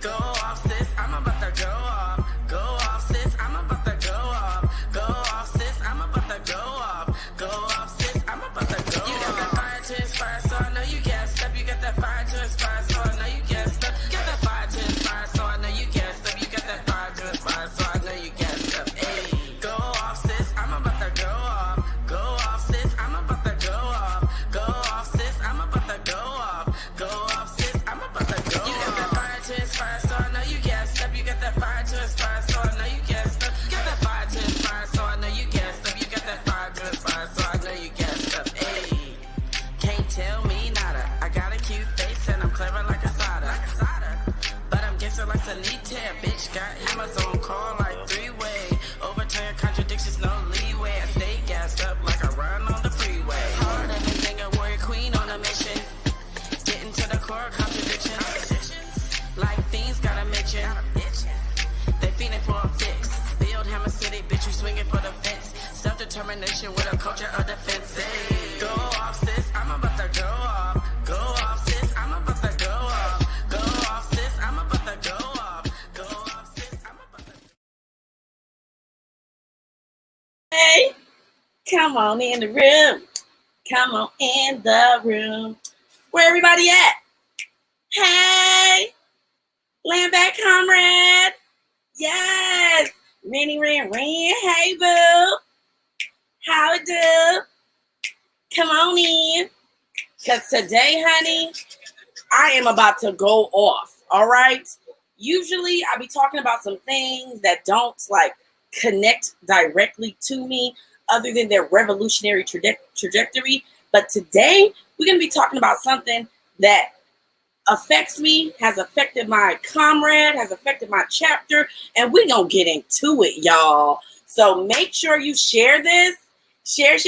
Go off, sis, I'm about to go off. Go off, sis, I'm about to go off. Go off, sis, I'm about to go off. Go off, sis, I'm about to go off. You got that fire to inspire, so I know you gassed up. You got that fire to inspire, so I know you gassed up. Got that fire to inspire, so I know you gassed up. You got that fire to inspire, so I know you gassed up. Hey, go off, sis, I'm about to go off. Go off, sis, I'm about to go off. Go off, sis, I'm about to go off. Go off, sis, I'm about to go off. You got that fire to inspire, so I know you gassed up. You got that fire to inspire, so I know you gassed up. Got that fire to inspire, so I know you gassed up. You got that fire to inspire, so I know you gassed up. Hey, can't tell me nada. I got a cute face and I'm clever like a soda. But I'm gangster like Sanita, bitch. Got Amazon call like three-way. Overturn contradictions, no leeway. I stay gassed up like I run on the freeway. Hard everything, a warrior queen on a mission. Getting to the core contradictions. Like fiends got a mention. They feeling for a fix. Build Hammer City, bitch, you swinging for the fence. Self-determination with a culture of defense. Hey, go off, sis, I'm about to go off. Go off, sis, I'm about to go off. Go off, sis, I'm about to go off. Go off, sis, I'm about to. Hey, come on in the room. Come on in the room. Where everybody at? Hey, land back, comrade. Yes, Rennie Ren. Hey, boo. How it do? Come on in. Because today, honey, I am about to go off, all right? Usually, I be talking about some things that don't, like, connect directly to me other than their revolutionary trajectory. But today, we're going to be talking about something that affects me, has affected my comrade, has affected my chapter, and we're going to get into it, y'all. So make sure you share this. Share.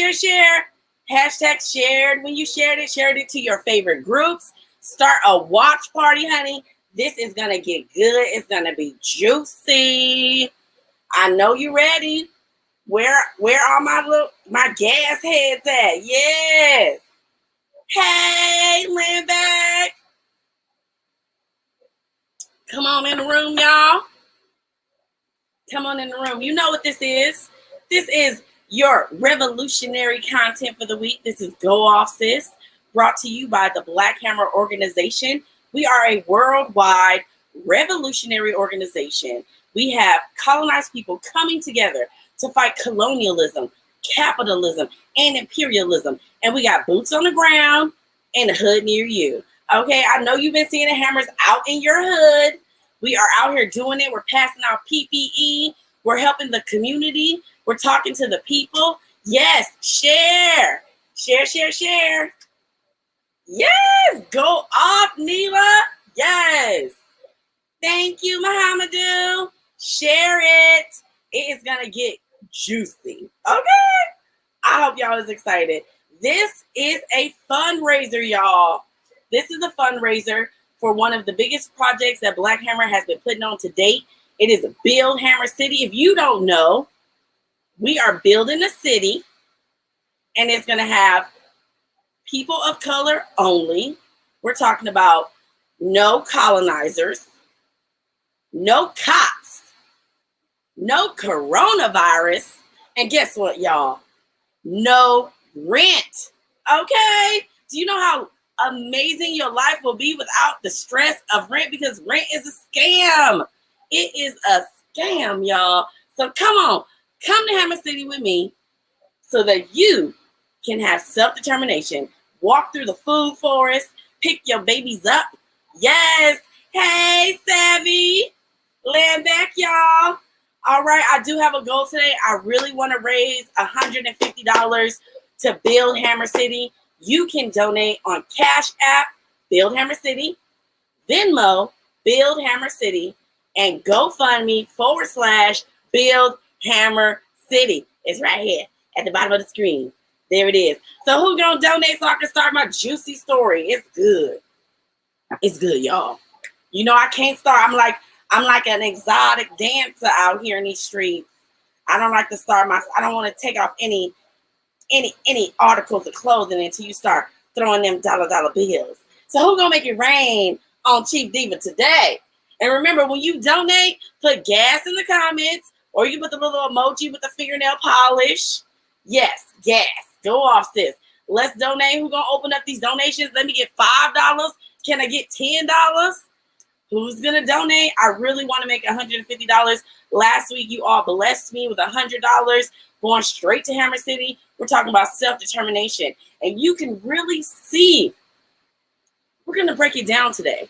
Hashtag shared. When you shared it to your favorite groups. Start a watch party, honey. This is going to get good. It's going to be juicy. I know you ready. Where are my gas heads at? Yes. Hey, land back. Come on in the room, y'all. Come on in the room. You know what this is. This is your revolutionary content for the week. This is Go Off Sis, brought to you by the Black Hammer Organization. We are a worldwide revolutionary organization. We have colonized people coming together to fight colonialism, capitalism, and imperialism. And we got boots on the ground in the hood near you. Okay, I know you've been seeing the hammers out in your hood. We are out here doing it. We're passing out PPE. We're helping the community. We're talking to the people. Yes, share. Share. Yes, go off, Neela. Yes. Thank you, Muhammadu. Share it. It is going to get juicy. Okay? I hope y'all is excited. This is a fundraiser, y'all. This is a fundraiser for one of the biggest projects that Black Hammer has been putting on to date. It is Build Hammer City. If you don't know, we are building a city, and it's going to have people of color only. We're talking about no colonizers, no cops, no coronavirus, and guess what, y'all? No rent. Okay? Do you know how amazing your life will be without the stress of rent? Because rent is a scam. It is a scam, y'all. So come on, come to Hammer City with me so that you can have self-determination. Walk through the food forest, pick your babies up. Yes. Hey, Savvy. Land back, y'all. All right, I do have a goal today. I really want to raise $150 to Build Hammer City. You can donate on Cash App, Build Hammer City, Venmo, Build Hammer City, and GoFundMe / Build Hammer City. It's right here at the bottom of the screen. There it is. So who's going to donate so I can start my juicy story? It's good. It's good, y'all. You know, I can't start. I'm like an exotic dancer out here in these streets. I don't like to start I don't want to take off any articles of clothing until you start throwing them dollar bills. So who's going to make it rain on Chief Diva today? And remember, when you donate, put gas in the comments, or you put the little emoji with the fingernail polish. Yes, gas. Go off, sis. Let's donate. Who's going to open up these donations? Let me get $5. Can I get $10? Who's going to donate? I really want to make $150. Last week, you all blessed me with $100 going straight to Hammer City. We're talking about self-determination. And you can really see, we're going to break it down today,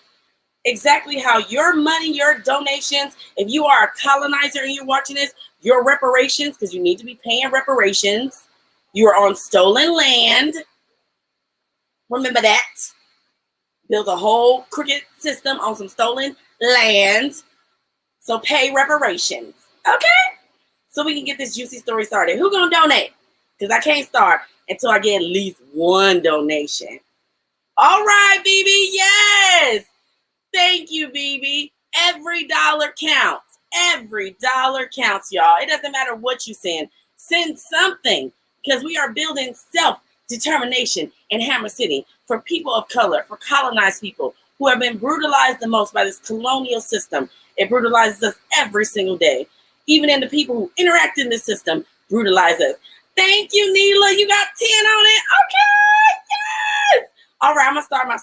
exactly how your money, your donations, if you are a colonizer and you're watching this, your reparations, because you need to be paying reparations. You are on stolen land. Remember that. Build a whole crooked system on some stolen land. So pay reparations. Okay? So we can get this juicy story started. Who gonna donate? Because I can't start until I get at least one donation. All right, BB. Yes. Thank you, BB. Every dollar counts. Every dollar counts, y'all. It doesn't matter what you send. Send something, because we are building self-determination in Hammer City for people of color, for colonized people who have been brutalized the most by this colonial system. It brutalizes us every single day. Even in the people who interact in this system brutalize us. Thank you, Neela. You got 10 on it. Okay. Yes. All right, I'm going to start my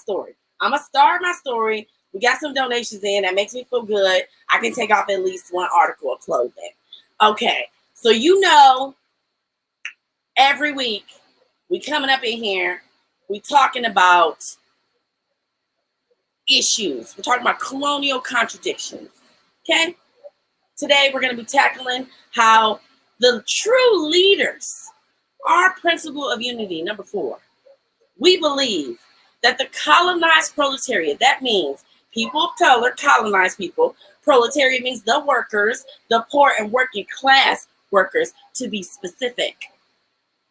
story. We got some donations in. That makes me feel good. I can take off at least one article of clothing. Okay. So every week we coming up in here, we talking about issues. We're talking about colonial contradictions. Okay? Today we're going to be tackling how the true leaders, our principle of unity, number 4. We believe that the colonized proletariat, that means people of color, colonized people, proletariat means the workers, the poor and working class workers, to be specific,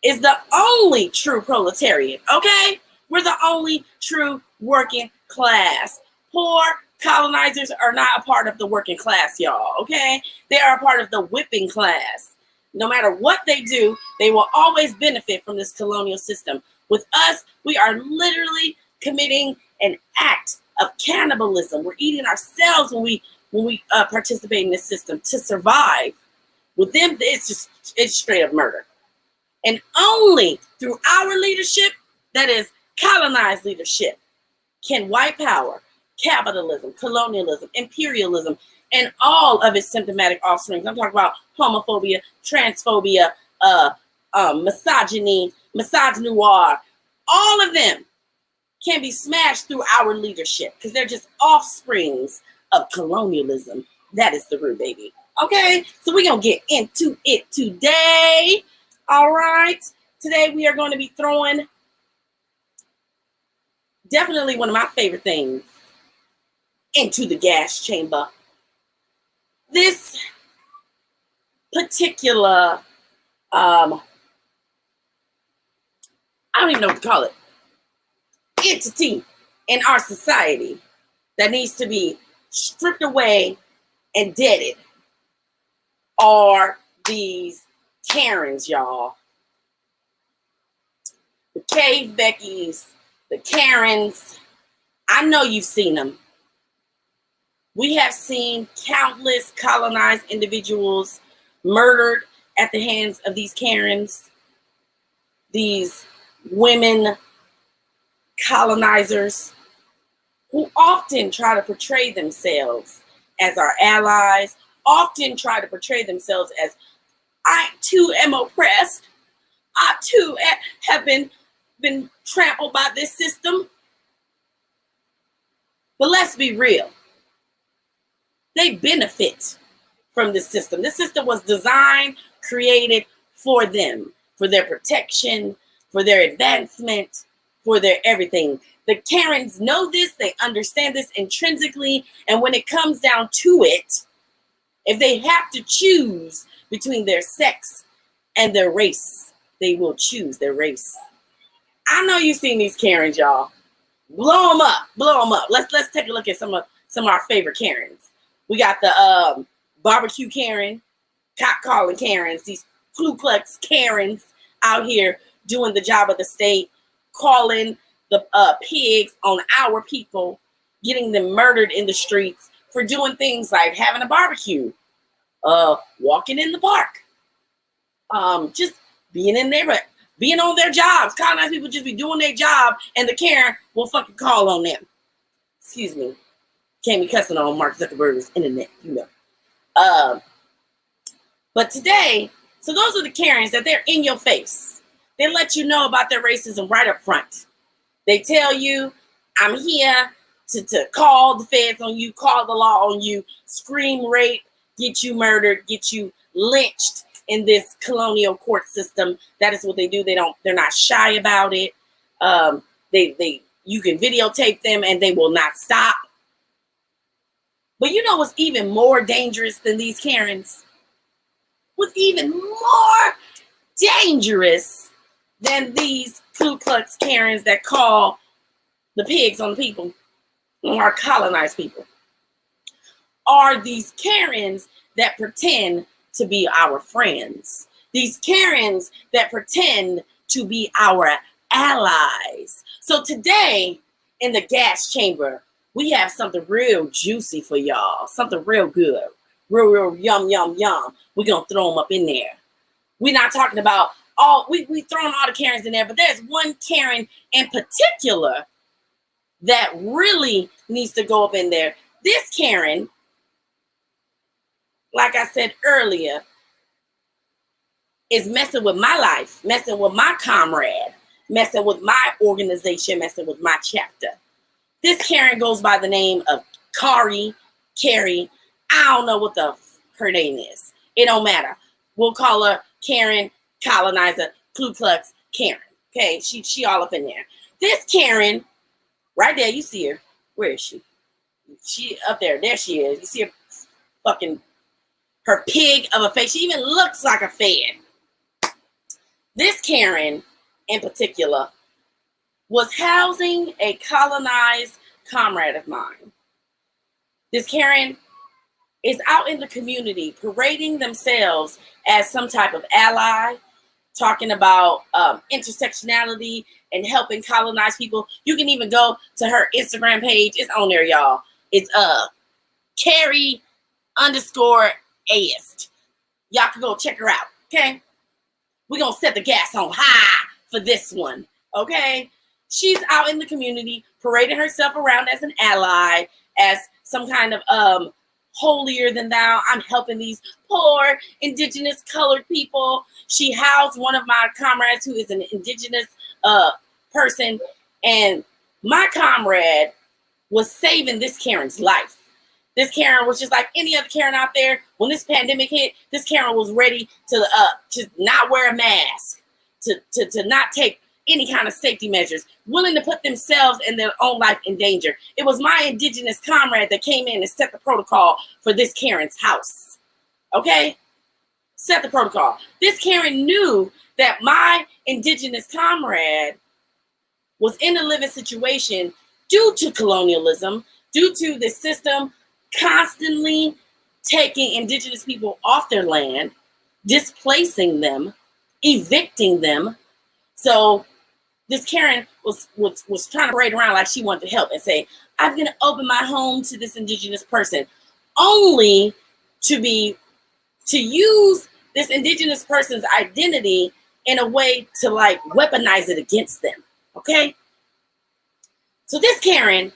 is the only true proletariat, okay? We're the only true working class. Poor colonizers are not a part of the working class, y'all, okay? They are a part of the whipping class. No matter what they do, they will always benefit from this colonial system. With us, we are literally committing an act of cannibalism. We're eating ourselves when we participate in this system to survive. With them, it's straight up murder. And only through our leadership, that is colonized leadership, can white power, capitalism, colonialism, imperialism, and all of its symptomatic offsprings. I'm talking about homophobia, transphobia, misogyny, misogynoir. All of them can be smashed through our leadership because they're just offsprings of colonialism. That is the root, baby. Okay, so we're going to get into it today. All right, today we are going to be throwing definitely one of my favorite things into the gas chamber. This particular, I don't even know what to call it, entity in our society that needs to be stripped away and deaded are these Karens, y'all. The Cave Beckys, the Karens. I know you've seen them. We have seen countless colonized individuals murdered at the hands of these Karens, these women colonizers who often try to portray themselves as our allies, often try to portray themselves as, I too am oppressed. I too have been trampled by this system. But let's be real. They benefit from this system. This system was designed, created for them, for their protection, for their advancement, for their everything. The Karens know this, they understand this intrinsically, and when it comes down to it, if they have to choose between their sex and their race, they will choose their race. I know you've seen these Karens, y'all. Blow them up, blow them up. Let's take a look at some of our favorite Karens. We got the barbecue Karen, cock calling Karens, these Ku Klux Karens out here doing the job of the state, calling the pigs on our people, getting them murdered in the streets for doing things like having a barbecue, walking in the park, just being in there, being on their jobs. Colonized people just be doing their job, and the Karen will fucking call on them. Excuse me. Can't be cussing on Mark Zuckerberg's internet, you know. But today, so those are the Karens that they're in your face. They let you know about their racism right up front. They tell you, I'm here to call the feds on you, call the law on you, scream rape, get you murdered, get you lynched in this colonial court system. That is what they do. They're not shy about it. You can videotape them and they will not stop. But you know what's even more dangerous than these Karens? What's even more dangerous than these Ku Klux Karens that call the pigs on the people, or colonized people, are these Karens that pretend to be our friends. These Karens that pretend to be our allies. So today in the gas chamber, we have something real juicy for y'all. Something real good. Real yum, yum, yum. We're going to throw them up in there. We're not talking about we throwing all the Karens in there, but there's one Karen in particular that really needs to go up in there. This Karen, like I said earlier, is messing with my life, messing with my comrade, messing with my organization, messing with my chapter. This Karen goes by the name of Carrie. I don't know what her name is. It don't matter. We'll call her Karen, colonizer, Ku Klux Karen. Okay, she all up in there. This Karen, right there, you see her. Where is she? She up there. There she is. You see her fucking, her pig of a face. She even looks like a Fed. This Karen, in particular, was housing a colonized comrade of mine. This Karen is out in the community parading themselves as some type of ally, talking about intersectionality and helping colonized people. You can even go to her Instagram page. It's on there, y'all. It's Carrie _ Aist. Y'all can go check her out, okay? We're going to set the gas on high for this one, okay? She's out in the community parading herself around as an ally, as some kind of holier than thou. I'm helping these poor indigenous colored people. She housed one of my comrades who is an indigenous person, and my comrade was saving this Karen's life. This Karen was just like any other Karen out there. When this pandemic hit, this Karen was ready to not wear a mask, to not take any kind of safety measures, willing to put themselves and their own life in danger. It was my indigenous comrade that came in and set the protocol for this Karen's house. Okay? Set the protocol. This Karen knew that my indigenous comrade was in a living situation due to colonialism, due to the system constantly taking indigenous people off their land, displacing them, evicting them. So this Karen was trying to parade around like she wanted to help and say, I'm going to open my home to this indigenous person, only to use this indigenous person's identity in a way to like weaponize it against them. Okay? So this Karen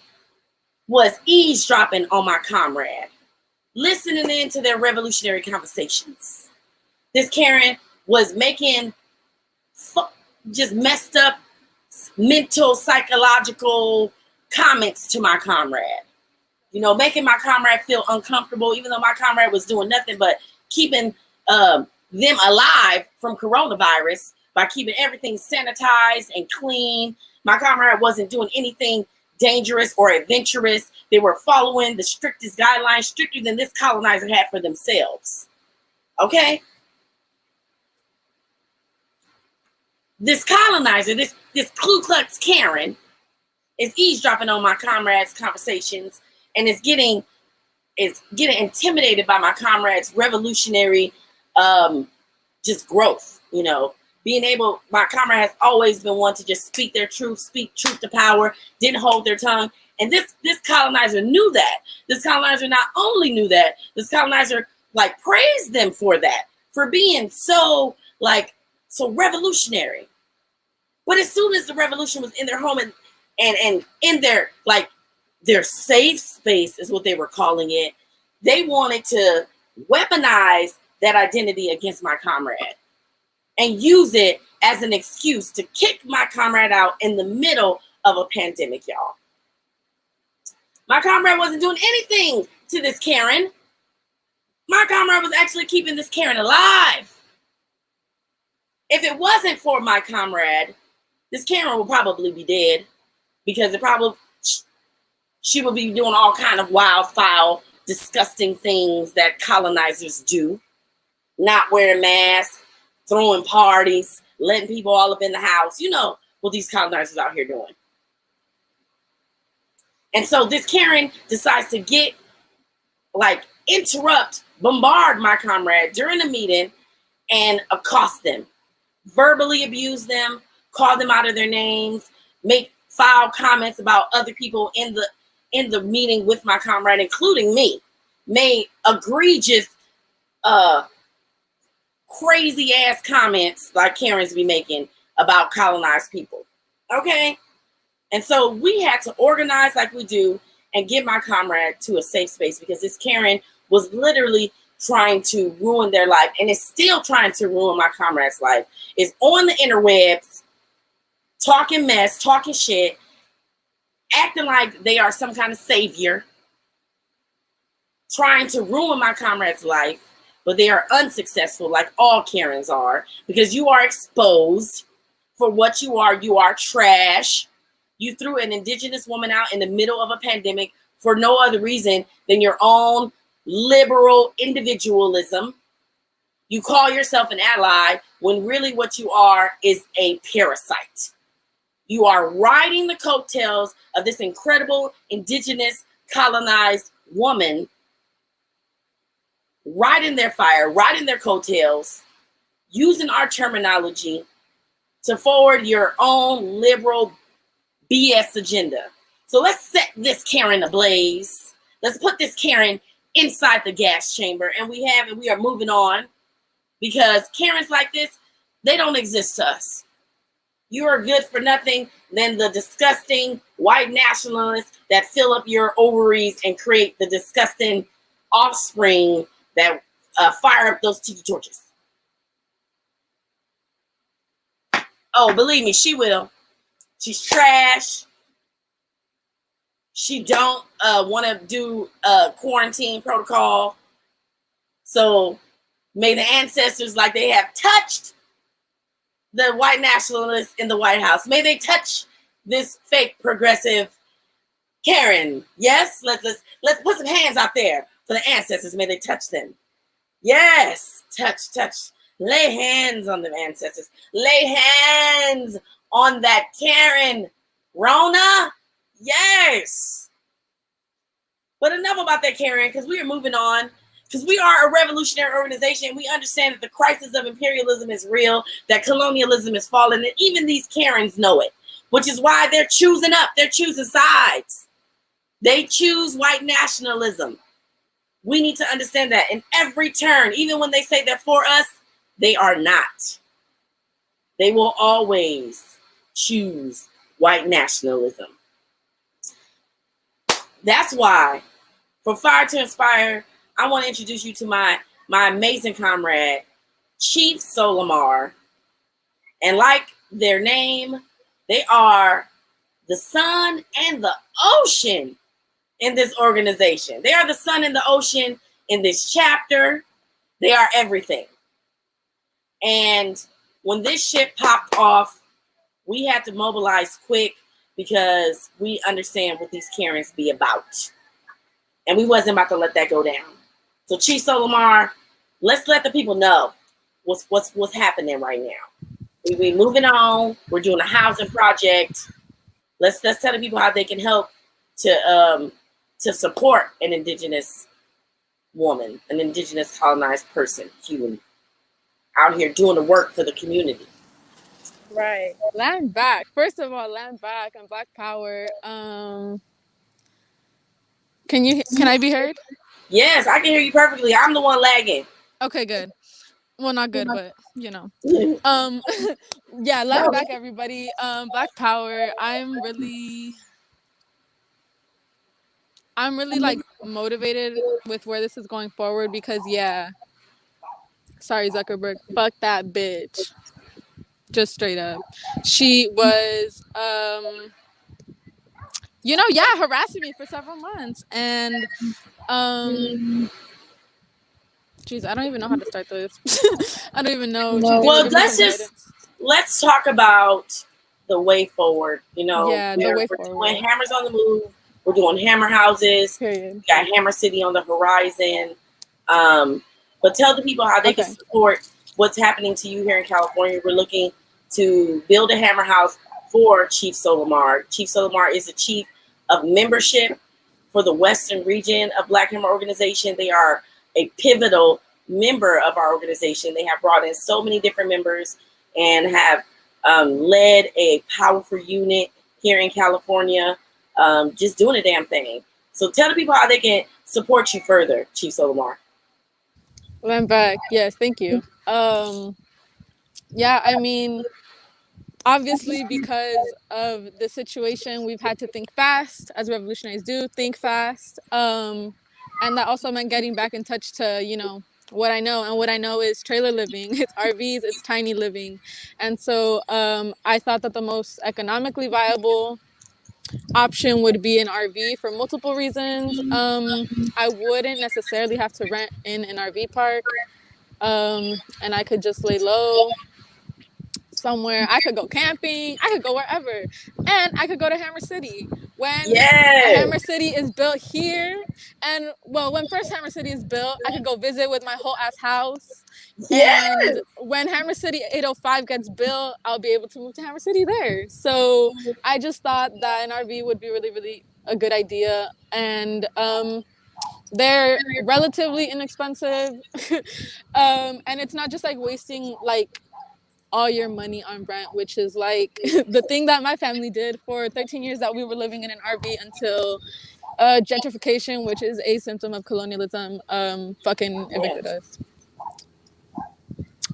was eavesdropping on my comrade, listening in to their revolutionary conversations. This Karen was making just messed up mental, psychological comments to my comrade. You know, making my comrade feel uncomfortable, even though my comrade was doing nothing but keeping them alive from coronavirus by keeping everything sanitized and clean. My comrade wasn't doing anything dangerous or adventurous. They were following the strictest guidelines, stricter than this colonizer had for themselves. Okay? This colonizer, this Ku Klux Karen, is eavesdropping on my comrades' conversations and is getting intimidated by my comrades' revolutionary just growth. You know, my comrade has always been one to just speak their truth, speak truth to power, didn't hold their tongue. And this colonizer knew that. This colonizer not only knew that, this colonizer like praised them for that, for being so revolutionary. But as soon as the revolution was in their home and in their their safe space is what they were calling it, they wanted to weaponize that identity against my comrade and use it as an excuse to kick my comrade out in the middle of a pandemic, y'all. My comrade wasn't doing anything to this Karen. My comrade was actually keeping this Karen alive. If it wasn't for my comrade, this Karen would probably be dead, because she would be doing all kind of wild, foul, disgusting things that colonizers do. Not wearing masks, throwing parties, letting people all up in the house. You know what these colonizers out here doing. And so this Karen decides to interrupt, bombard my comrade during a meeting and accost them, verbally abuse them, call them out of their names, make foul comments about other people in the meeting with my comrade, including me, made egregious, crazy ass comments like Karens be making about colonized people. Okay? And so we had to organize like we do and get my comrade to a safe space, because this Karen was literally trying to ruin their life, and is still trying to ruin my comrade's life. Is on the interwebs, talking mess, talking shit, acting like they are some kind of savior, trying to ruin my comrade's life, but they are unsuccessful, like all Karens are, because you are exposed for what you are. You are trash. You threw an indigenous woman out in the middle of a pandemic for no other reason than your own liberal individualism. You call yourself an ally when really what you are is a parasite. You are riding the coattails of this incredible indigenous colonized woman, riding their fire, riding their coattails, using our terminology to forward your own liberal BS agenda. So let's set this Karen ablaze. Let's put this Karen inside the gas chamber, and we are moving on, because Karens like this, they don't exist to us. You are good for nothing than the disgusting white nationalists that fill up your ovaries and create the disgusting offspring that fire up those tiki torches. Oh, believe me, she will. She's trash. She don't want to do a quarantine protocol. So may the ancestors, like they have touched the white nationalists in the White House, may they touch this fake progressive Karen. Yes, let's put some hands out there for the ancestors. May they touch them. Yes, touch. Lay hands on the ancestors. Lay hands on that Karen. Rona. Yes. But enough about that Karen, because we are moving on. Because we are a revolutionary organization. We understand that the crisis of imperialism is real, that colonialism is falling, and even these Karens know it, which is why they're choosing up. They're choosing sides. They choose white nationalism. We need to understand that in every turn, even when they say they're for us, they are not. They will always choose white nationalism. That's why, for Fire to Inspire, I want to introduce you to my amazing comrade, Chief Solimar. And like their name, they are the sun and the ocean in this organization. They are the sun and the ocean in this chapter. They are everything. And when this shit popped off, we had to mobilize quick, because we understand what these Karens be about. And we wasn't about to let that go down. So Chief Solimar, let's let the people know what's happening right now. We moving on. We're doing a housing project. Let's tell the people how they can help to support an indigenous woman, an indigenous colonized person, human, out here doing the work for the community. Right. Land back. First of all, land back and Black Power. Can I be heard? Yes, I can hear you perfectly. I'm the one lagging. Okay, good. Well, not good, but you know. No. Yeah, love back everybody. Black Power. I'm really like motivated with where this is going forward because sorry Zuckerberg, fuck that bitch. Just straight up. She was harassing me for several months and geez, I don't even know how to start this. I don't even know. Chief Diva, Well, give me some guidance. let's talk about the way forward. You know, Yeah, the way we're forward. doing Hammers on the Move. We're doing Hammer Houses. Period. We got Hammer City on the horizon. But tell the people how they can support what's happening to you here in California. We're looking to build a Hammer House for Chief Solimar. Chief Solimar is the chief of membership for the Western region of Black Hammer Organization. They are a pivotal member of our organization. They have brought in so many different members and have led a powerful unit here in California, just doing a damn thing. So tell the people how they can support you further, Chief Solimar. I'm back. Yes, thank you. Yeah, I mean, obviously because of the situation, we've had to think fast, as revolutionaries do, think fast. And that also meant getting back in touch to, what I know. And what I know is trailer living, it's RVs, it's tiny living. And so I thought that the most economically viable option would be an RV for multiple reasons. I wouldn't necessarily have to rent in an RV park. And I could just lay low somewhere. I could go camping. I could go wherever. And I could go to Hammer City. When Hammer City is built here, and when first Hammer City is built, I could go visit with my whole ass house. And when Hammer City 805 gets built, I'll be able to move to Hammer City there. So I just thought that an RV would be really, really a good idea. And they're relatively inexpensive. And it's not just like wasting like all your money on rent, which is like the thing that my family did for 13 years that we were living in an RV until gentrification, which is a symptom of colonialism, fucking evicted us.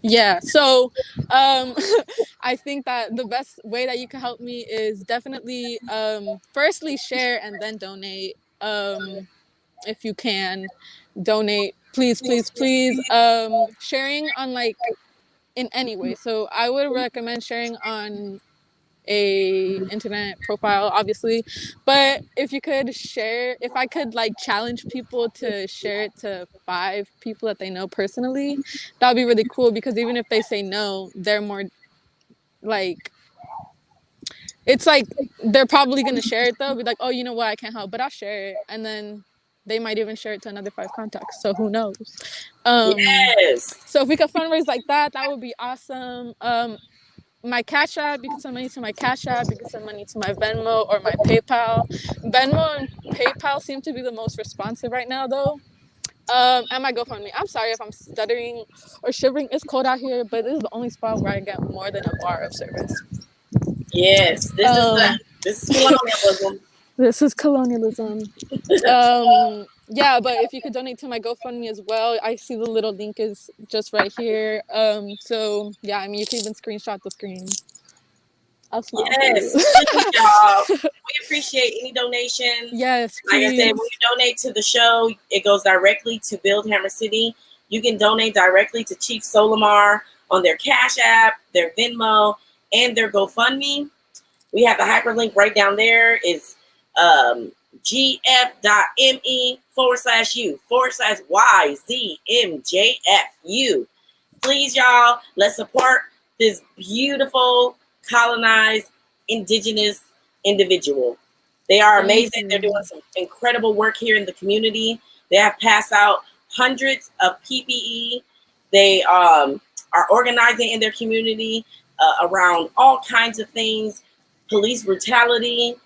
Yeah, so I think that the best way that you can help me is definitely firstly share and then donate. If you can donate, please, please, please. Sharing on like in any way. So I would recommend sharing on a internet profile, obviously, but if you could share, if I could like challenge people to share it to 5 people that they know personally, that would be really cool, because even if they say no, they're more like, it's like they're probably gonna share it though, be like, oh, you know what, I can't help, but I'll share it, and then they might even share it to another 5 contacts, so who knows. So if we could fundraise like that, that would be awesome. My Cash App, you can send money to my Cash App, you can send money to my Venmo or my PayPal. Venmo and PayPal seem to be the most responsive right now though. And my GoFundMe. I'm sorry if I'm stuttering or shivering. It's cold out here, but this is the only spot where I get more than a bar of service. Yes, this is colonialism. This is colonialism. Yeah, but if you could donate to my GoFundMe as well, I see the little link is just right here. So yeah, I mean, you can even screenshot the screen. I'll smile for you. Please, y'all. We appreciate any donations. Yes, like please. I said, when you donate to the show, it goes directly to Build Hammer City. You can donate directly to Chief Solimar on their Cash App, their Venmo, and their GoFundMe. We have a hyperlink right down there. It's gf.me/u/YZMJFU. Please, y'all, let's support this beautiful, colonized, indigenous individual. They are amazing. They're doing some incredible work here in the community. They have passed out hundreds of PPE. They are organizing in their community around all kinds of things, police brutality.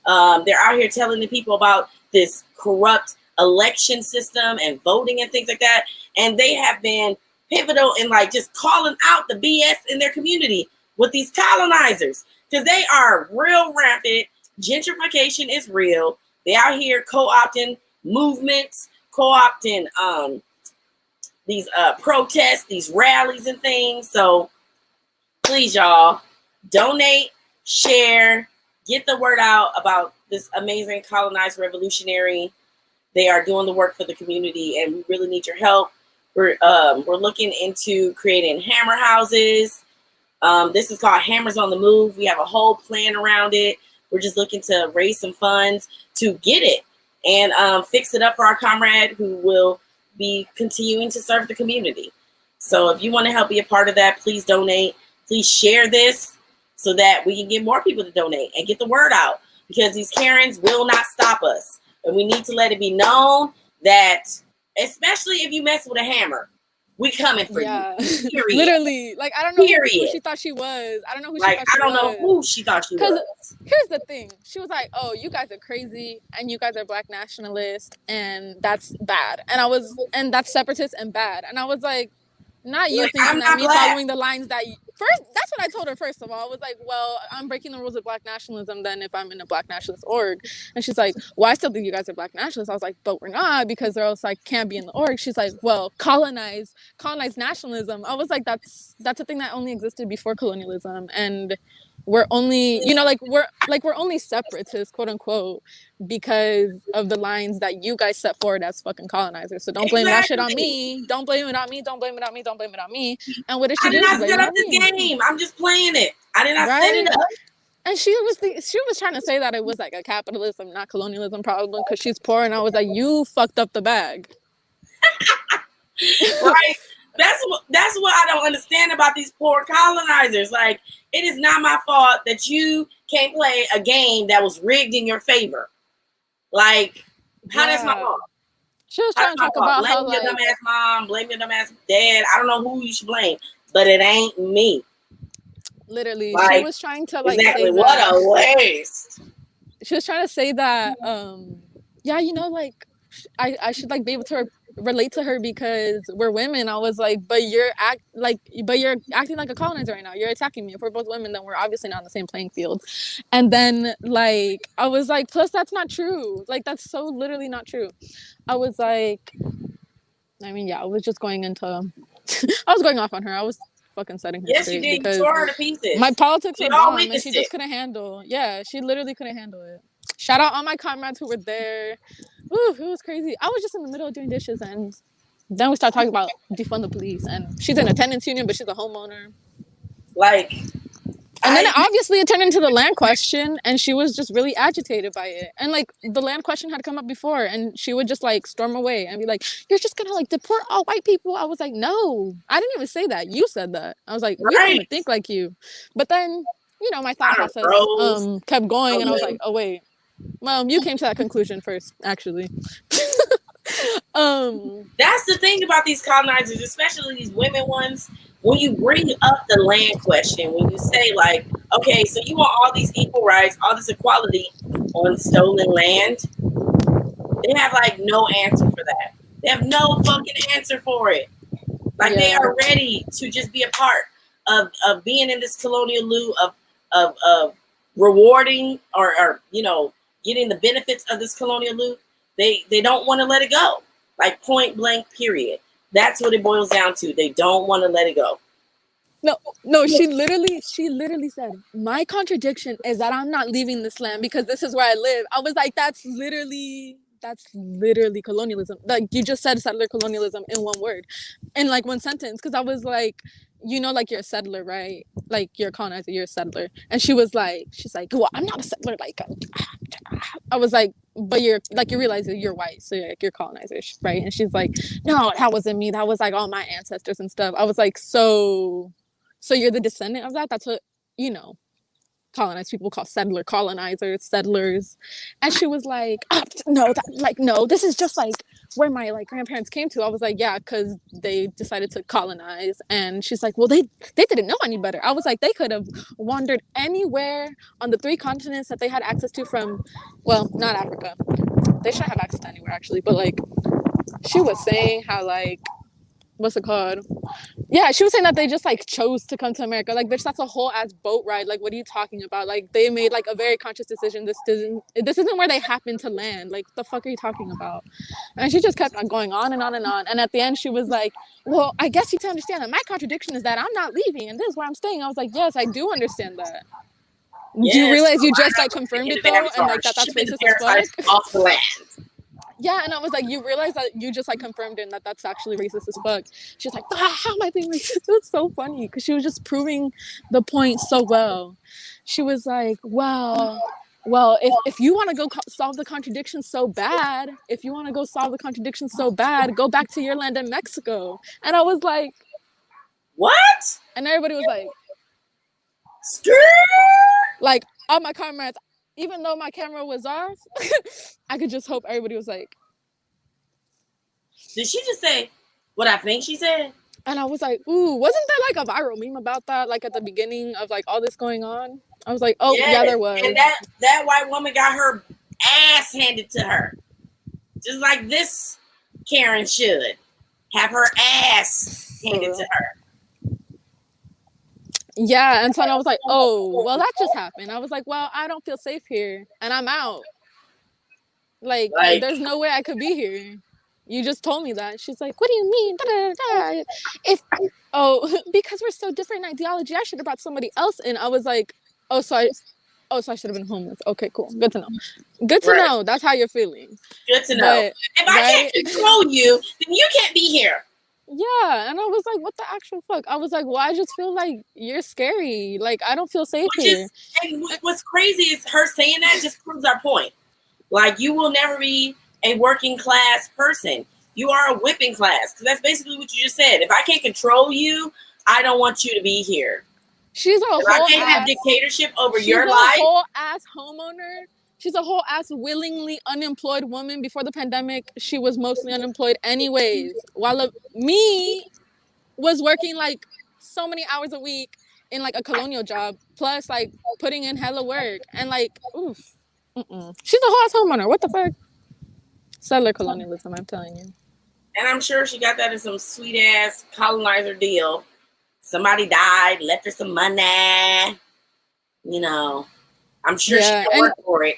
They're out here telling the people about this corrupt election system and voting and things like that. And they have been pivotal in like just calling out the BS in their community with these colonizers, because they are real rampant. Gentrification is real. They out here co-opting movements, co-opting these protests, these rallies and things. So please, y'all, donate, share, get the word out about this amazing colonized revolutionary. They are doing the work for the community, and we really need your help. We're looking into creating hammer houses. This is called Hammers on the Move. We have a whole plan around it. We're just looking to raise some funds to get it and fix it up for our comrade who will be continuing to serve the community. So if you want to help be a part of that, please donate. Please share this so that we can get more people to donate and get the word out, because these Karens will not stop us. And we need to let it be known that, especially if you mess with a hammer, we coming for you. Period. Literally, like, I don't know who she thought she was. I don't know who she thought she was. I don't know who she thought she was. Because here's the thing. She was like, oh, you guys are crazy and you guys are Black nationalists and that's bad. And that's separatist and bad. And I was like, not you thinking that me following the lines that first, that's what I told her. First of all, I was like, well, I'm breaking the rules of Black nationalism then if I'm in a Black nationalist org. And she's like, well, I still think you guys are Black nationalists. I was like, but we're not, because or else I can't be in the org. She's like, well, colonized nationalism. I was like, that's a thing that only existed before colonialism, and we're only, we're only separatists, quote unquote, because of the lines that you guys set forward as fucking colonizers. So don't blame that shit on me. Don't blame it on me. Don't blame it on me. Don't blame it on me. And what did she do? I did not set up this game. I'm just playing it. I did not set it up. And she was trying to say that it was like a capitalism, not colonialism problem, because she's poor. And I was like, you fucked up the bag. Right. That's what I don't understand about these poor colonizers. Like, it is not my fault that you can't play a game that was rigged in your favor. Like, how that's my fault? She was trying to talk about blame how, your dumbass mom, blame your dumbass dad. I don't know who you should blame, but it ain't me. Literally, like, she was trying to like exactly say what that, a waste. She was trying to say that, yeah, like I should like be able to relate to her because we're women. I was like, but you're acting like a colonizer right now. You're attacking me. If we're both women, then we're obviously not on the same playing field. And then like I was like, plus that's not true. Like that's so literally not true. I was like, I mean, yeah, I was just going into I was going off on her. I was fucking setting her straight. Yes, you did. Because you tore her to pieces. My politics were bomb and she just couldn't handle. Yeah, she literally couldn't handle it. Shout out all my comrades who were there. Ooh, it was crazy. I was just in the middle of doing dishes and then we started talking about defund the police, and she's in a tenants union, but she's a homeowner. Like, and then obviously it turned into the land question, and she was just really agitated by it. And like the land question had come up before, and she would just like storm away and be like, "You're just gonna like deport all white people." I was like, "No, I didn't even say that. You said that." I was like, "We don't even think like you." But then my thought process kept going, and I was like, "Oh wait, well, you came to that conclusion first, actually." That's the thing about these colonizers, especially these women ones. When you bring up the land question, when you say like, okay, so you want all these equal rights, all this equality on stolen land, they have like no answer for that. They have no fucking answer for it. Like they are ready to just be a part of being in this colonial loop of rewarding or getting the benefits of this colonial loop. They don't want to let it go. Like point blank, period. That's what it boils down to. They don't want to let it go. No, she literally said, my contradiction is that I'm not leaving this land because this is where I live. I was like, that's literally colonialism. Like you just said settler colonialism in one word, in like one sentence. Because I was like, like you're a settler, right? Like you're a colonizer, you're a settler. And she's like, well, I'm not a settler. Like, I was like, but you realize that you're white, so you're colonizers, right? And she's like, no, that wasn't me. That was like all my ancestors and stuff. I was like, so you're the descendant of that? That's what, colonized people call colonizers, settlers. And she was like, no, this is just like where my like grandparents came to. I was like, yeah, because they decided to colonize. And she's like, well, they didn't know any better. I was like, they could have wandered anywhere on the 3 continents that they had access to from, well, not Africa. They shouldn't have access to anywhere actually, but like she was saying how like, what's it called? Yeah, she was saying that they just like chose to come to America. Like, bitch, that's a whole ass boat ride. Like, what are you talking about? Like, they made like a very conscious decision. This isn't where they happened to land. Like, the fuck are you talking about? And she just kept on going on and on and on. And at the end, she was like, "Well, I guess you can understand that my contradiction is that I'm not leaving and this is where I'm staying." I was like, "Yes, I do understand that." Yes, do you realize you just like confirmed it though, and like that's racist as fuck? Off the land. Yeah, and I was like, you realize that you just like confirmed it and that's actually racist as fuck. She's like, how am I being racist? It was so funny because she was just proving the point so well. She was like, well, if you want to go solve the contradiction so bad, go back to your land in Mexico. And I was like, what? And everybody was like, skirt. Like, all my comrades, even though my camera was off, I could just hope everybody was like, did she just say what I think she said? And I was like, ooh, wasn't there like a viral meme about that, like at the beginning of like all this going on? I was like, oh, yeah, there was. And that white woman got her ass handed to her. Just like this Karen should have her ass handed to her. Yeah, and so I was like, oh, well, that just happened. I was like, well, I don't feel safe here, and I'm out. Like there's no way I could be here. You just told me that. She's like, what do you mean? Da, da, da. Because we're so different in ideology, I should have brought somebody else in. I was like, so I should have been homeless. Okay, cool. Good to know. Good to know. That's how you're feeling. Good to know. But, if I can't control you, then you can't be here. Yeah, and I was like, what the actual fuck? I was like, well, I just feel like you're scary. Like, I don't feel safe here. And what's crazy is her saying that just proves our point. Like, you will never be a working class person. You are a whipping class. Because that's basically what you just said. If I can't control you, I don't want you to be here. She's a if I can't have dictatorship over your life. She's a whole ass homeowner. She's a whole ass willingly unemployed woman. Before the pandemic, she was mostly unemployed anyways. While me was working like so many hours a week in like a colonial job, plus like putting in hella work. And like, oof. She's a whole ass homeowner. What the fuck? Settler colonialism, I'm telling you. And I'm sure she got that in some sweet ass colonizer deal. Somebody died, left her some money. You know, I'm sure she can work for it.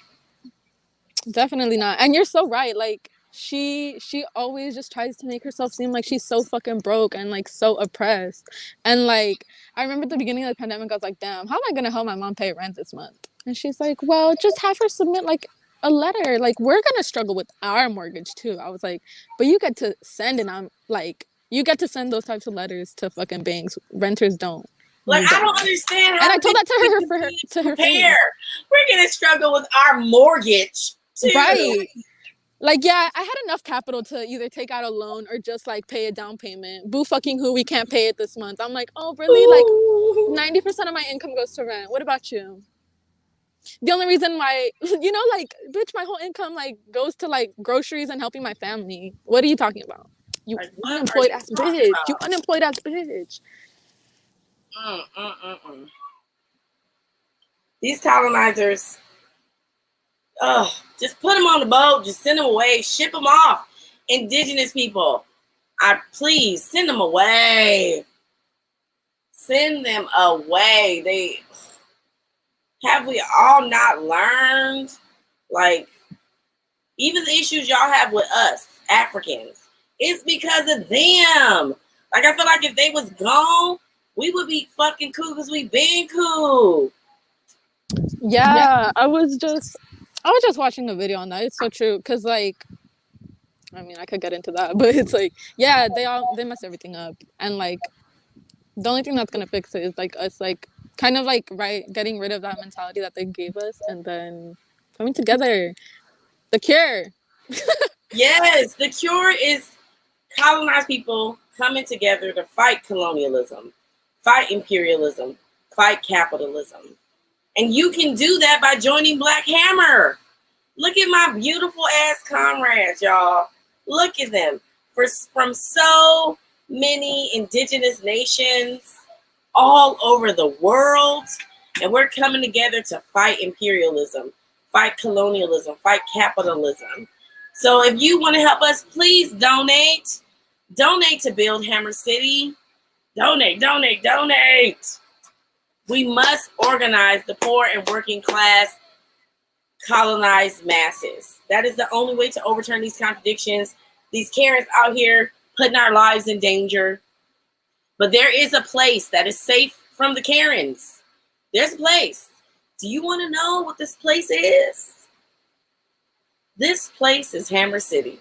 Definitely not. And you're so right. Like, she always just tries to make herself seem like she's so fucking broke and like so oppressed. And like, I remember at the beginning of the pandemic, I was like, damn, how am I gonna help my mom pay rent this month? And she's like, well, just have her submit like a letter. Like, we're gonna struggle with our mortgage too. I was like, but you get to send, and I'm like, you get to send those types of letters to fucking banks. Renters don't. Like, I don't understand how. And I told that to her prepare. We're gonna struggle with our mortgage too. Right. Like, yeah, I had enough capital to either take out a loan or just like pay a down payment. Boo fucking who, we can't pay it this month. I'm like, oh really? Ooh. Like 90% of my income goes to rent. What about you? The only reason why, you know, like, bitch, my whole income like goes to like groceries and helping my family. What are you talking about? You unemployed ass bitch. You unemployed ass bitch. These colonizers, just put them on the boat, just send them away, ship them off. Indigenous people, please send them away. Send them away. Have we all not learned? Like, even the issues y'all have with us, Africans, it's because of them. Like, I feel like if they was gone, we would be fucking cool because we been cool. Yeah, I was just watching a video on that. It's so true. Cause like, I mean, I could get into that, but it's like, yeah, they mess everything up. And like, the only thing that's gonna fix it is like us like kind of like getting rid of that mentality that they gave us and then coming together. The cure. Yes, the cure is colonized people coming together to fight colonialism, fight imperialism, fight capitalism. And you can do that by joining Black Hammer. Look at my beautiful ass comrades, y'all. Look at them. From so many indigenous nations all over the world. And we're coming together to fight imperialism, fight colonialism, fight capitalism. So if you want to help us, please donate. Donate to Build Hammer City. Donate, donate, donate. We must organize the poor and working class colonized masses. That is the only way to overturn these contradictions. These Karens out here putting our lives in danger. But there is a place that is safe from the Karens. There's a place. Do you want to know what this place is? This place is Hammer City.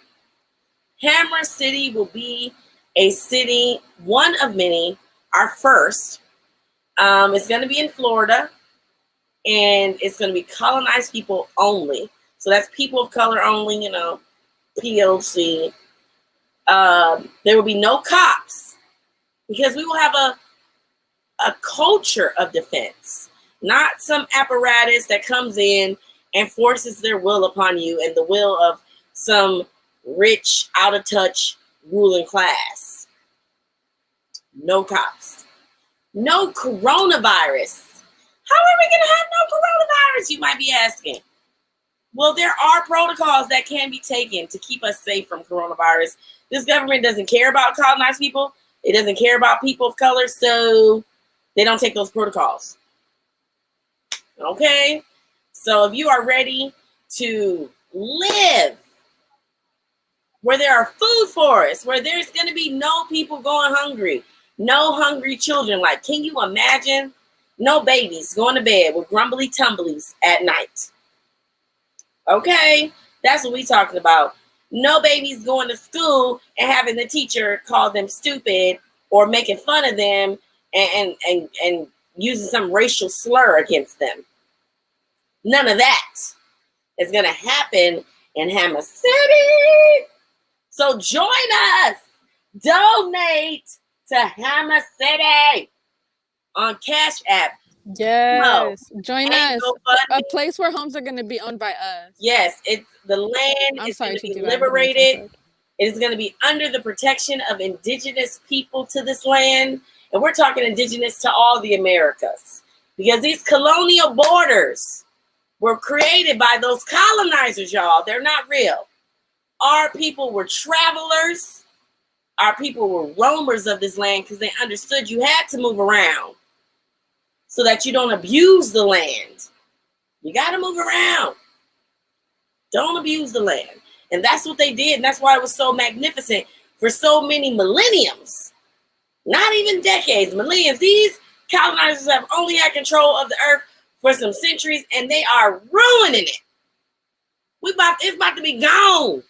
Hammer City will be a city, one of many, our first. It's going to be in Florida, and it's going to be colonized people only. So that's people of color only, you know, POC. There will be no cops because we will have a culture of defense, not some apparatus that comes in and forces their will upon you and the will of some rich, out of touch ruling class. No cops. No coronavirus. How are we going to have no coronavirus, you might be asking? Well, there are protocols that can be taken to keep us safe from coronavirus. This government doesn't care about colonized people. It doesn't care about people of color, so they don't take those protocols. Okay? So if you are ready to live where there are food forests, where there's going to be no people going hungry, no hungry children, like, can you imagine? No babies going to bed with grumbly tumblies at night. Okay, that's what we talking about. No babies going to school and having the teacher call them stupid or making fun of them and using some racial slur against them. None of that is going to happen in Hammer City. So join us. Donate to Hammer City on Cash App. Yes, join us. GoFundMe. A place where homes are going to be owned by us. Yes, it's the land is going to be liberated. It is going to be under the protection of indigenous people to this land. And we're talking indigenous to all the Americas. Because these colonial borders were created by those colonizers, y'all. They're not real. Our people were travelers. Our people were roamers of this land because they understood you had to move around so that you don't abuse the land. You got to move around. Don't abuse the land. And that's what they did. And that's why it was so magnificent for so many millenniums. Not even decades, millenniums. These colonizers have only had control of the earth for some centuries, and they are ruining it. It's about to be gone.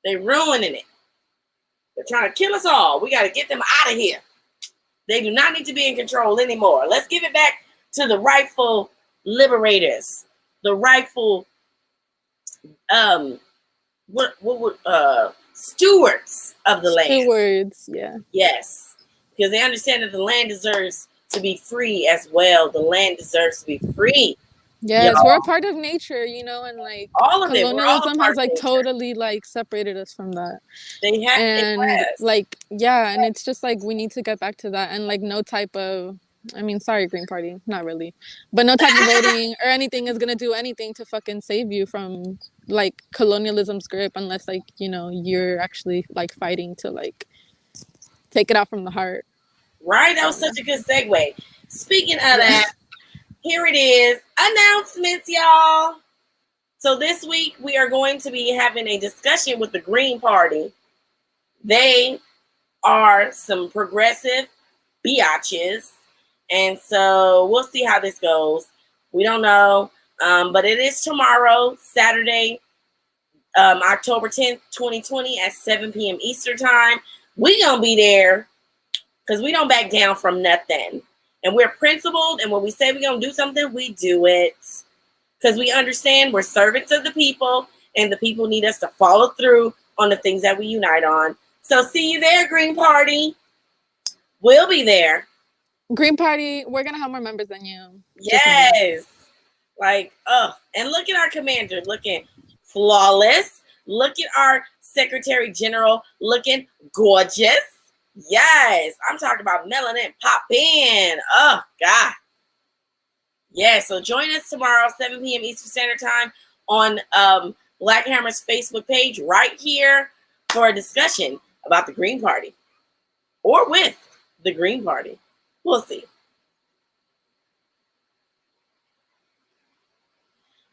They're ruining it. They're trying to kill us all. We got to get them out of here. They do not need to be in control anymore. Let's give it back to the rightful liberators, the rightful stewards of the land. Stewards, yeah. Yes, because they understand that the land deserves to be free as well. The land deserves to be free. Yes, y'all. we're a part of nature, you know, and like All of colonialism has like nature. totally like separated us from that. They have, and like, yeah, and it's just like we need to get back to that, and like no type of, I mean, sorry, Green Party, not really, but no type of voting or anything is gonna do anything to fucking save you from like colonialism's grip, unless like, you know, you're actually like fighting to like take it out from the heart. Right, that was such a good segue. Speaking of that, here it is. Announcements, y'all. So this week we are going to be having a discussion with the Green Party. They are some progressive biatches. And so we'll see how this goes. We don't know. But it is tomorrow, Saturday, October 10th, 2020 at 7 p.m. Eastern time. We gonna be there because we don't back down from nothing. And we're principled, and when we say we're going to do something, we do it. Because we understand we're servants of the people, and the people need us to follow through on the things that we unite on. So see you there, Green Party. We'll be there. Green Party, we're going to have more members than you. Yes. Like, and look at our commander looking flawless. Look at our Secretary General looking gorgeous. Yes, I'm talking about melanin pop in. Oh, God. Yeah, so join us tomorrow, 7 p.m. Eastern Standard Time on Black Hammer's Facebook page right here for a discussion about the Green Party or with the Green Party. We'll see.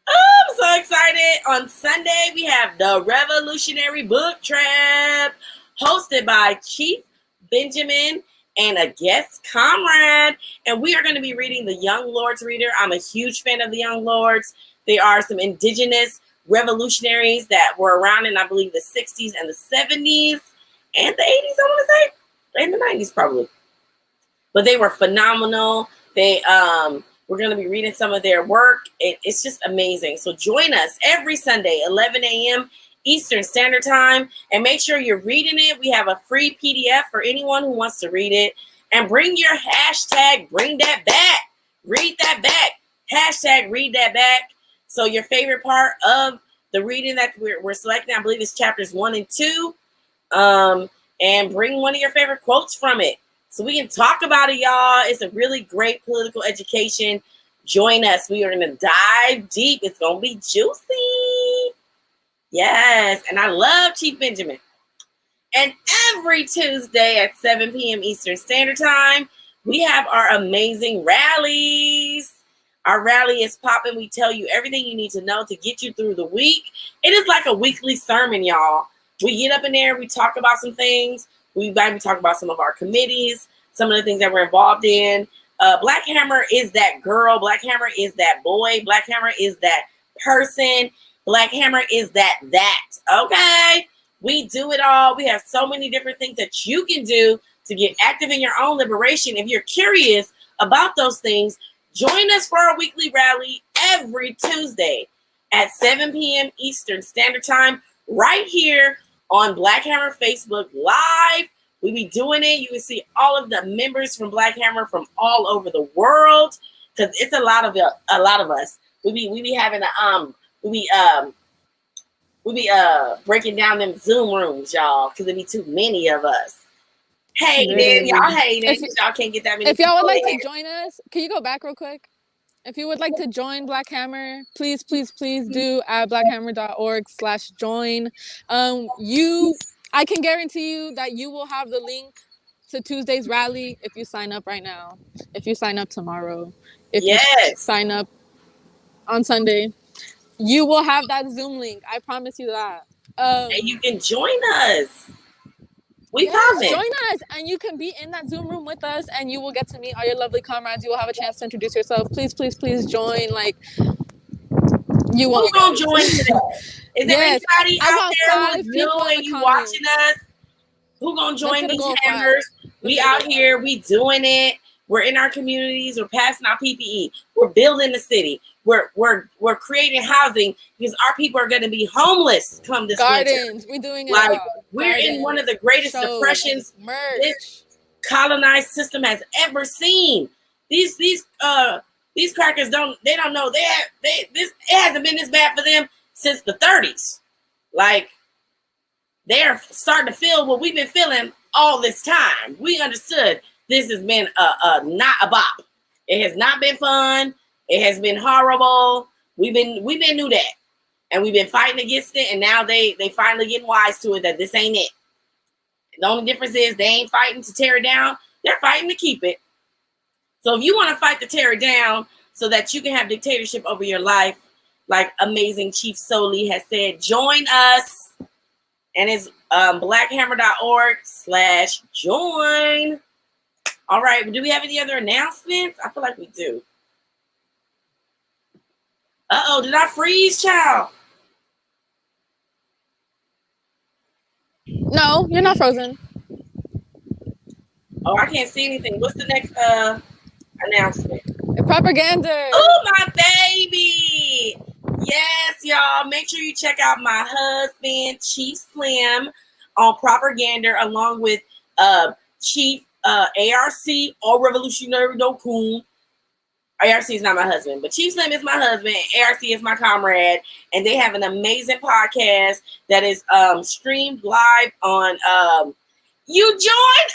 Oh, I'm so excited. On Sunday, we have the Revolutionary Book Trip hosted by Chief Benjamin and a guest comrade. And we are going to be reading the Young Lords Reader. I'm a huge fan of the Young Lords. They are some indigenous revolutionaries that were around in, I believe, the 60s and the 70s and the 80s, I want to say, and the 90s probably. But they were phenomenal. We're going to be reading some of their work. It's just amazing. So join us every Sunday, 11 a.m. Eastern Standard Time, and make sure you're reading it. We have a free PDF for anyone who wants to read it. And bring your hashtag, bring that back. Read that back. Hashtag read that back. So your favorite part of the reading that we're selecting, I believe, is chapters 1 and 2. And bring one of your favorite quotes from it, so we can talk about it, y'all. It's a really great political education. Join us. We are going to dive deep. It's going to be juicy. Yes. And I love Chief Benjamin. And every Tuesday at 7 p.m. Eastern Standard Time, we have our amazing rallies. Our rally is popping. We tell you everything you need to know to get you through the week. It is like a weekly sermon, y'all. We get up in there. We talk about some things. We might be talking about some of our committees, some of the things that we're involved in. Black Hammer is that girl. Black Hammer is that boy. Black Hammer is that person. Black Hammer is that. Okay? We do it all. We have so many different things that you can do to get active in your own liberation. If you're curious about those things, join us for our weekly rally every Tuesday at 7 p.m. Eastern Standard Time, right here on Black Hammer Facebook Live. We be doing it. You can see all of the members from Black Hammer from all over the world, because it's a lot of us. We be having breaking down them Zoom rooms, y'all, because there be too many of us. Hating, y'all hating. Y'all can't get that many. If y'all would like to join us, can you go back real quick? If you would like to join Black Hammer, please do at blackhammer.org/join. I can guarantee you that you will have the link to Tuesday's rally if you sign up right now, if you sign up tomorrow, if you sign up on Sunday, you will have that Zoom link. I promise you that. And you can join us. Join us, and you can be in that Zoom room with us, and you will get to meet all your lovely comrades. You will have a chance to introduce yourself. Please join. Like, you won't. Who's gonna join today? Is there anybody out there who's new and you watching us? Who gonna join these hammers? We out here. We doing it. We're in our communities. We're passing out PPE. We're building the city. We're creating housing, because our people are going to be homeless come this winter. We're doing it. Like, we're in one of the greatest depressions this colonized system has ever seen. These crackers don't know it hasn't been this bad for them since the 30s. Like, they're starting to feel what we've been feeling all this time. We understood this has been not a bop. It has not been fun. It has been horrible. We've been knew that, and we've been fighting against it. And now they finally getting wise to it that this ain't it. The only difference is they ain't fighting to tear it down. They're fighting to keep it. So if you want to fight to tear it down so that you can have dictatorship over your life, like amazing Chief Soli has said, join us. And it's blackhammer.org/join. All right. Do we have any other announcements? I feel like we do. Uh-oh, did I freeze, child? No, you're not frozen. Oh, I can't see anything. What's the next announcement? Propaganda. Oh, my baby. Yes, y'all. Make sure you check out my husband, Chief Slim, on Propaganda, along with Chief ARC, All Revolutionary No Coon. ARC is not my husband, but Chief Slim is my husband. ARC is my comrade, and they have an amazing podcast that is streamed live on. You joined?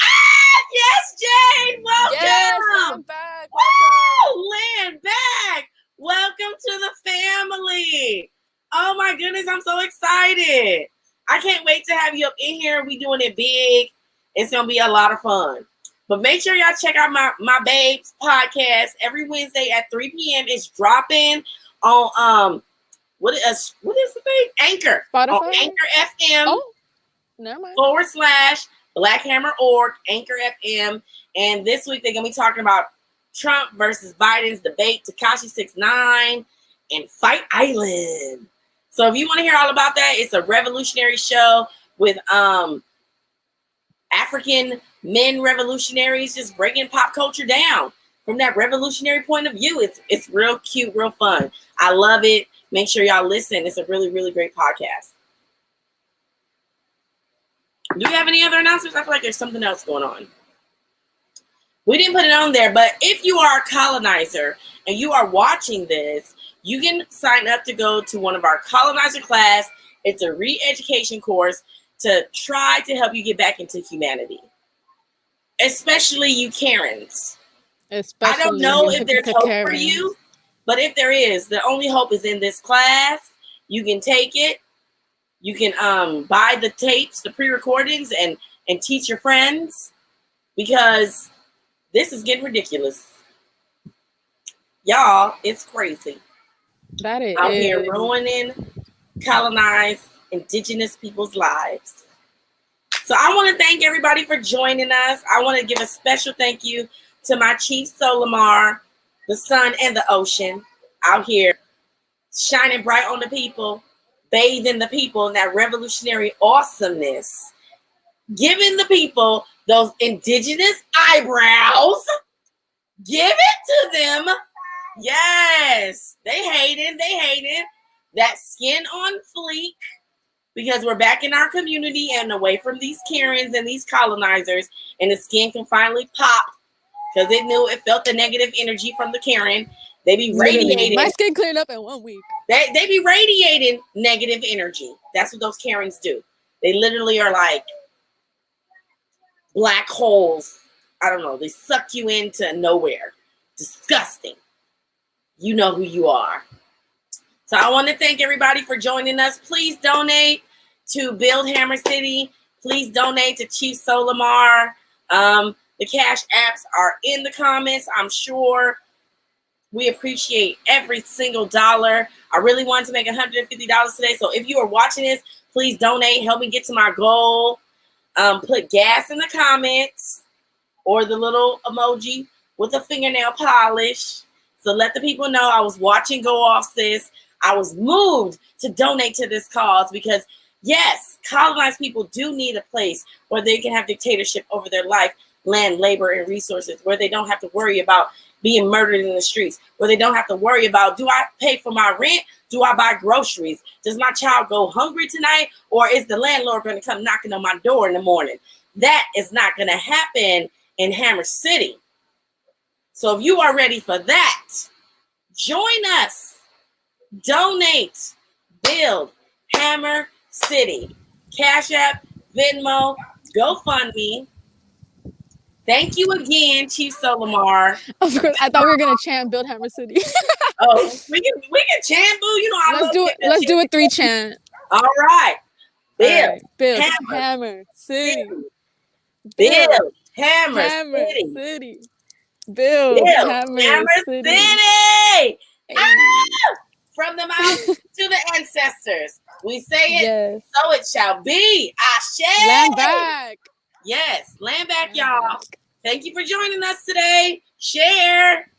Yes, Jane. Welcome. Yes, I'm back. Woo! Land back. Welcome to the family. Oh my goodness, I'm so excited. I can't wait to have you up in here. We doing it big. It's gonna be a lot of fun. But make sure y'all check out my babes podcast every Wednesday at 3 p.m. It's dropping on what is the thing? Anchor. Spotify? On Anchor FM. Oh, never mind. / Black Hammer Org, Anchor FM. And this week they're gonna be talking about Trump versus Biden's debate, Tekashi 6ix9ine, and Fight Island. So if you want to hear all about that, it's a revolutionary show with African men revolutionaries just breaking pop culture down from that revolutionary point of view. It's real cute, real fun. I love it. Make sure y'all listen. It's a really, really great podcast. Do you have any other announcements? I feel like there's something else going on. We didn't put it on there, but if you are a colonizer and you are watching this, you can sign up to go to one of our colonizer class. It's a re-education course to try to help you get back into humanity. Especially you Karens. I don't know if there's hope for you, but if there is, the only hope is in this class. You can take it. You can buy the tapes, the pre-recordings, and teach your friends, because this is getting ridiculous. Y'all, it's crazy. That is out here ruining colonized indigenous people's lives. So I want to thank everybody for joining us. I want to give a special thank you to my Chief Solimar, the sun and the ocean, out here shining bright on the people, bathing the people in that revolutionary awesomeness, giving the people those indigenous eyebrows. Give it to them. Yes, they hating that skin on fleek, because we're back in our community and away from these Karens and these colonizers, and the skin can finally pop because it felt the negative energy from the Karen. They be radiating. My skin cleared up in 1 week. They be radiating negative energy. That's what those Karens do. They literally are like black holes. I don't know. They suck you into nowhere. Disgusting. You know who you are. So I want to thank everybody for joining us. Please donate to Build Hammer City. Please donate to Chief Solimar. The cash apps are in the comments, I'm sure. We appreciate every single dollar. I really wanted to make $150 today. So if you are watching this, please donate. Help me get to my goal. Put gas in the comments or the little emoji with a fingernail polish. So let the people know I was watching Go Off Sis. I was moved to donate to this cause because, yes, colonized people do need a place where they can have dictatorship over their life, land, labor, and resources, where they don't have to worry about being murdered in the streets, where they don't have to worry about, do I pay for my rent? Do I buy groceries? Does my child go hungry tonight? Or is the landlord going to come knocking on my door in the morning? That is not going to happen in Hammer City. So if you are ready for that, join us. Donate. Build Hammer City. Cash App, Venmo, GoFundMe. Thank you again, Chief Solimar. Of course, I thought we were gonna chant "Build Hammer City." Oh, we can chant, boo. You know, Let's do a 3 chant. All right. Build Hammer City. Build Hammer City. Build Hammer City. Ah! From the mountains to the ancestors. We say it, yes. So it shall be. Ashe. Land back. Yes, land back, y'all. Thank you for joining us today. Share.